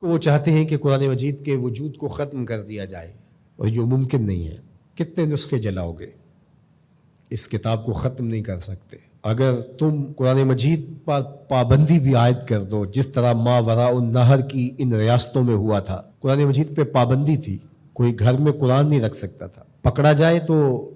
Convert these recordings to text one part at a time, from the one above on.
وہ چاہتے ہیں کہ قرآن مجید کے وجود کو ختم کر دیا جائے، اور جو ممکن نہیں ہے۔ کتنے نسخے جلاؤ گے، اس کتاب کو ختم نہیں کر سکتے۔ اگر تم قرآن مجید پر پابندی بھی عائد کر دو، جس طرح ما وراء النہر کی ان ریاستوں میں ہوا تھا، قرآن مجید پہ پابندی تھی، کوئی گھر میں قرآن نہیں رکھ سکتا تھا، پکڑا جائے تو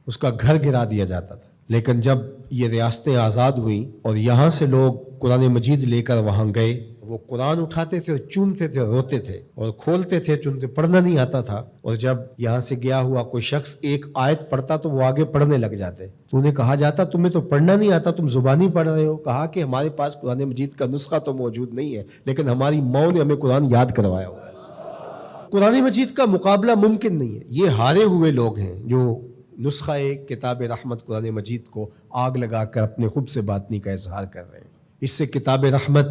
اس کا گھر گرا دیا جاتا تھا۔ لیکن جب یہ ریاستیں آزاد ہوئیں اور یہاں سے لوگ قرآن مجید لے کر وہاں گئے، وہ قرآن اٹھاتے تھے، چومتے تھے، روتے تھے اور کھولتے تھے، چنتے، پڑھنا نہیں آتا تھا، اور جب یہاں سے گیا ہوا کوئی شخص ایک آیت پڑھتا تو وہ آگے پڑھنے لگ جاتے، تو انہیں کہا جاتا تمہیں تو پڑھنا نہیں آتا، تم زبانی پڑھ رہے ہو۔ کہا کہ ہمارے پاس قرآن مجید کا نسخہ تو موجود نہیں ہے، لیکن ہماری ماں نے ہمیں قرآن یاد کروایا ہوا ہے۔ قرآن مجید کا مقابلہ ممکن نہیں ہے۔ یہ ہارے ہوئے لوگ ہیں جو نسخہ کتاب رحمت قرآن مجید کو آگ لگا کر اپنے خوب سے باطنی کا اظہار کر رہے ہیں۔ اس سے کتاب رحمت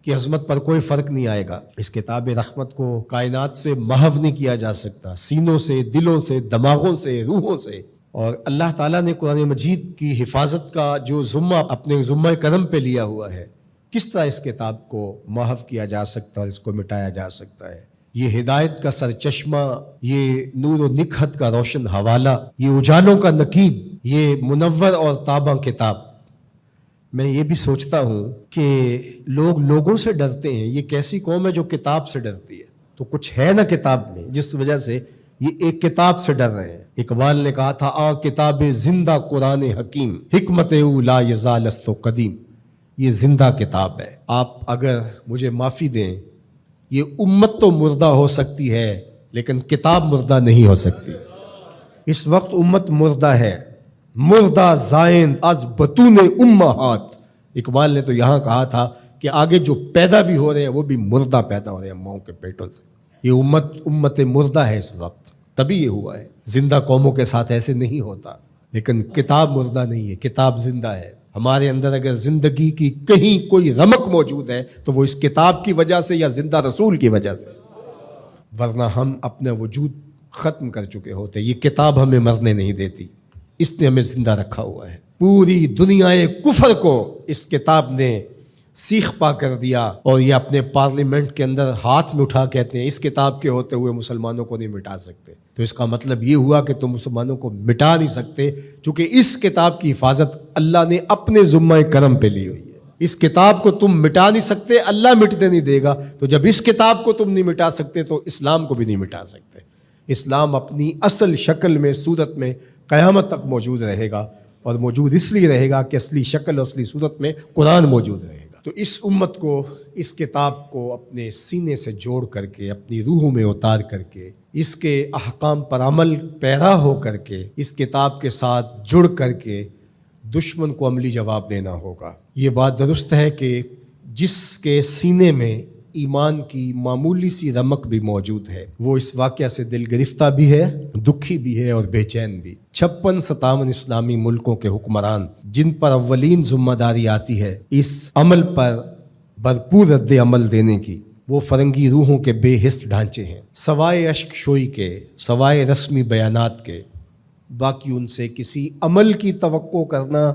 کی عظمت پر کوئی فرق نہیں آئے گا۔ اس کتاب رحمت کو کائنات سے محو نہیں کیا جا سکتا، سینوں سے، دلوں سے، دماغوں سے، روحوں سے۔ اور اللہ تعالیٰ نے قرآن مجید کی حفاظت کا جو ذمہ اپنے ذمہ کرم پہ لیا ہوا ہے، کس طرح اس کتاب کو محو کیا جا سکتا ہے، اس کو مٹایا جا سکتا ہے۔ یہ ہدایت کا سرچشمہ، یہ نور و نکہت کا روشن حوالہ، یہ اجالوں کا نقیب، یہ منور اور تاباں کتاب۔ میں یہ بھی سوچتا ہوں کہ لوگ لوگوں سے ڈرتے ہیں، یہ کیسی قوم ہے جو کتاب سے ڈرتی ہے؟ تو کچھ ہے نا کتاب میں جس وجہ سے یہ ایک کتاب سے ڈر رہے ہیں۔ اقبال نے کہا تھا آ کتاب زندہ قرآن حکیم، حکمت او لا یزال است قدیم۔ یہ زندہ کتاب ہے۔ آپ اگر مجھے معافی دیں، یہ امت تو مردہ ہو سکتی ہے لیکن کتاب مردہ نہیں ہو سکتی۔ اس وقت امت مردہ ہے، مردہ زائن از بطون امہات۔ اقبال نے تو یہاں کہا تھا کہ آگے جو پیدا بھی ہو رہے ہیں وہ بھی مردہ پیدا ہو رہے ہیں ماؤں کے پیٹوں سے۔ یہ امت مردہ ہے اس وقت، تبھی یہ ہوا ہے۔ زندہ قوموں کے ساتھ ایسے نہیں ہوتا، لیکن کتاب مردہ نہیں ہے، کتاب زندہ ہے۔ ہمارے اندر اگر زندگی کی کہیں کوئی رمق موجود ہے تو وہ اس کتاب کی وجہ سے یا زندہ رسول کی وجہ سے، ورنہ ہم اپنا وجود ختم کر چکے ہوتے۔ یہ کتاب ہمیں مرنے نہیں دیتی، اس نے ہمیں زندہ رکھا ہوا ہے۔ پوری دنیا کفر کو اس کتاب نے سیخ پا کر دیا، اور یہ اپنے پارلیمنٹ کے اندر ہاتھ میں اٹھا کہتے ہیں اس کتاب کے ہوتے ہوئے مسلمانوں کو نہیں مٹا سکتے۔ تو اس کا مطلب یہ ہوا کہ تم مسلمانوں کو مٹا نہیں سکتے، چونکہ اس کتاب کی حفاظت اللہ نے اپنے ذمہ کرم پہ لی ہوئی ہے۔ اس کتاب کو تم مٹا نہیں سکتے، اللہ مٹنے نہیں دے گا۔ تو جب اس کتاب کو تم نہیں مٹا سکتے تو اسلام کو بھی نہیں مٹا سکتے۔ اسلام اپنی اصل شکل میں، صورت میں قیامت تک موجود رہے گا، اور موجود اس لیے رہے گا کہ اصلی شکل اور اصلی صورت میں قرآن موجود رہے گا۔ تو اس امت کو اس کتاب کو اپنے سینے سے جوڑ کر کے، اپنی روحوں میں اتار کر کے، اس کے احکام پر عمل پیرا ہو کر کے، اس کتاب کے ساتھ جڑ کر کے دشمن کو عملی جواب دینا ہوگا۔ یہ بات درست ہے کہ جس کے سینے میں ایمان کی معمولی سی رمق بھی موجود ہے، وہ اس واقعہ سے دل گرفتہ بھی ہے، دکھی بھی ہے اور بے چین بھی۔ 56-57 اسلامی ملکوں کے حکمران جن پر اولین ذمہ داری آتی ہے اس عمل پر بھرپور رد عمل دینے کی، وہ فرنگی روحوں کے بے حس ڈھانچے ہیں، سوائے اشک شوئی کے، سوائے رسمی بیانات کے۔ باقی ان سے کسی عمل کی توقع کرنا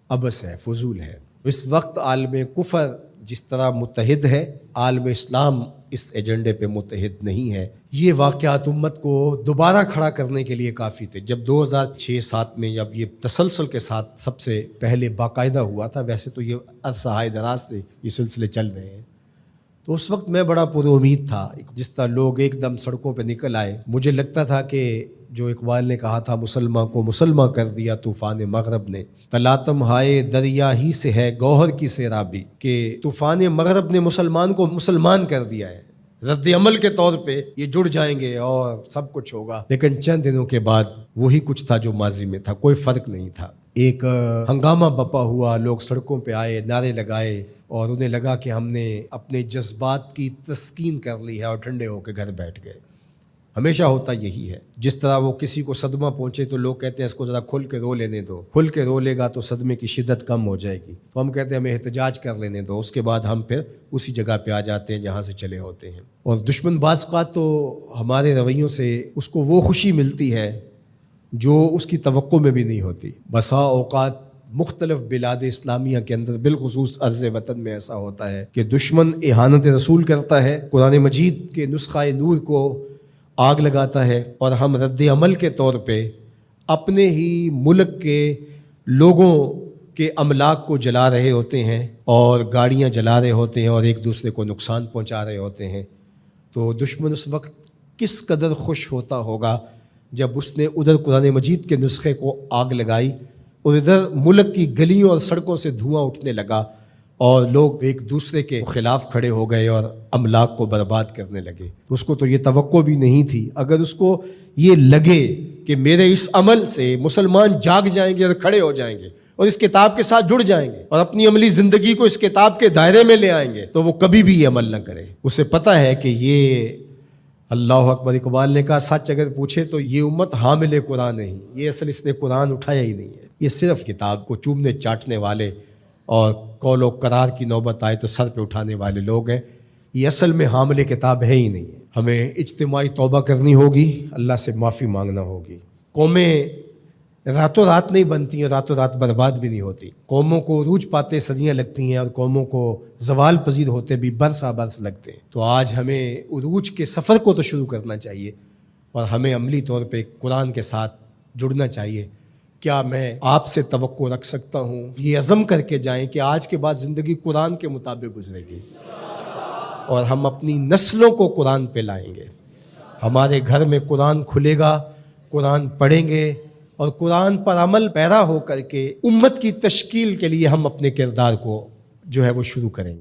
عبث ہے، فضول ہے۔ اس وقت عالم کفر جس طرح متحد ہے، عالم اسلام اس ایجنڈے پہ متحد نہیں ہے۔ یہ واقعات امت کو دوبارہ کھڑا کرنے کے لیے کافی تھے۔ جب 2006-07 میں جب یہ تسلسل کے ساتھ سب سے پہلے باقاعدہ ہوا تھا، ویسے تو یہ عرصہ دراز سے یہ سلسلے چل رہے ہیں، تو اس وقت میں بڑا پر امید تھا۔ جس طرح لوگ ایک دم سڑکوں پہ نکل آئے، مجھے لگتا تھا کہ جو اقبال نے کہا تھا مسلمان کو مسلمان کر دیا طوفان مغرب نے، تلاتم ہائے دریا ہی سے ہے گوہر کی سیرابی، کہ طوفان مغرب نے مسلمان کو مسلمان کر دیا ہے۔ رد عمل کے طور پہ یہ جڑ جائیں گے اور سب کچھ ہوگا، لیکن چند دنوں کے بعد وہی کچھ تھا جو ماضی میں تھا، کوئی فرق نہیں تھا۔ ایک ہنگامہ بپا ہوا، لوگ سڑکوں پہ آئے، نعرے لگائے، اور انہیں لگا کہ ہم نے اپنے جذبات کی تسکین کر لی ہے اور ٹھنڈے ہو کے گھر بیٹھ گئے۔ ہمیشہ ہوتا یہی ہے، جس طرح وہ کسی کو صدمہ پہنچے تو لوگ کہتے ہیں اس کو ذرا کھل کے رو لینے دو، کھل کے رو لے گا تو صدمے کی شدت کم ہو جائے گی، تو ہم کہتے ہیں ہمیں احتجاج کر لینے دو، اس کے بعد ہم پھر اسی جگہ پہ آ جاتے ہیں جہاں سے چلے ہوتے ہیں۔ اور دشمن بعض کا تو ہمارے رویوں سے اس کو وہ خوشی ملتی ہے جو اس کی توقع میں بھی نہیں ہوتی۔ بسا اوقات مختلف بلاد اسلامیہ کے اندر بالخصوص ارض وطن میں ایسا ہوتا ہے کہ دشمن اہانت رسول کرتا ہے، قرآن مجید کے نسخہ نور کو آگ لگاتا ہے، اور ہم رد عمل کے طور پہ اپنے ہی ملک کے لوگوں کے املاک کو جلا رہے ہوتے ہیں اور گاڑیاں جلا رہے ہوتے ہیں اور ایک دوسرے کو نقصان پہنچا رہے ہوتے ہیں۔ تو دشمن اس وقت کس قدر خوش ہوتا ہوگا جب اس نے ادھر قرآن مجید کے نسخے کو آگ لگائی اور ادھر ملک کی گلیوں اور سڑکوں سے دھواں اٹھنے لگا اور لوگ ایک دوسرے کے خلاف کھڑے ہو گئے اور املاک کو برباد کرنے لگے۔ تو اس کو تو یہ توقع بھی نہیں تھی۔ اگر اس کو یہ لگے کہ میرے اس عمل سے مسلمان جاگ جائیں گے اور کھڑے ہو جائیں گے اور اس کتاب کے ساتھ جڑ جائیں گے اور اپنی عملی زندگی کو اس کتاب کے دائرے میں لے آئیں گے، تو وہ کبھی بھی یہ عمل نہ کرے۔ اسے پتہ ہے کہ یہ اللہ اکبر، اقبال نے کہا سچ اگر پوچھے تو یہ امت حامل قرآن نہیں، یہ اصل اس نے قرآن اٹھایا ہی نہیں ہے، یہ صرف کتاب کو چومنے چاٹنے والے اور قول و قرار کی نوبت آئے تو سر پہ اٹھانے والے لوگ ہیں، یہ اصل میں حامل کتاب ہے ہی نہیں ہے۔ ہمیں اجتماعی توبہ کرنی ہوگی، اللہ سے معافی مانگنا ہوگی۔ قومیں راتوں رات نہیں بنتی اور راتوں رات برباد بھی نہیں ہوتی۔ قوموں کو عروج پاتے صدیاں لگتی ہیں اور قوموں کو زوال پذیر ہوتے بھی برس برس لگتے ہیں۔ تو آج ہمیں عروج کے سفر کو تو شروع کرنا چاہیے اور ہمیں عملی طور پہ قرآن کے ساتھ جڑنا چاہیے۔ کیا میں آپ سے توقع رکھ سکتا ہوں یہ عزم کر کے جائیں کہ آج کے بعد زندگی قرآن کے مطابق گزرے گی اور ہم اپنی نسلوں کو قرآن پہ لائیں گے، ہمارے گھر میں قرآن کھلے گا، قرآن پڑھیں گے اور قرآن پر عمل پیرا ہو کر کے امت کی تشکیل کے لیے ہم اپنے کردار کو جو ہے وہ شروع کریں گے۔